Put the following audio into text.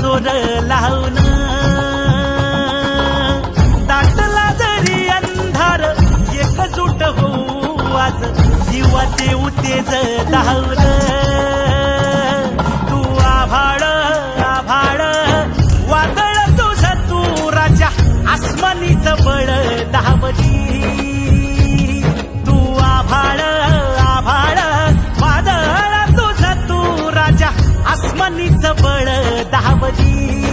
सोर लावून दाटला जरी अंधार एकजूट होऊ आज जीवाचे उतेज धावून तू आभाळ आभाळ वादळ तुझं तू राजा आसमानीच बळ धावली तू आभाळ आभाळ वादळ तुझं तू राजा आसमानीच बळ धावली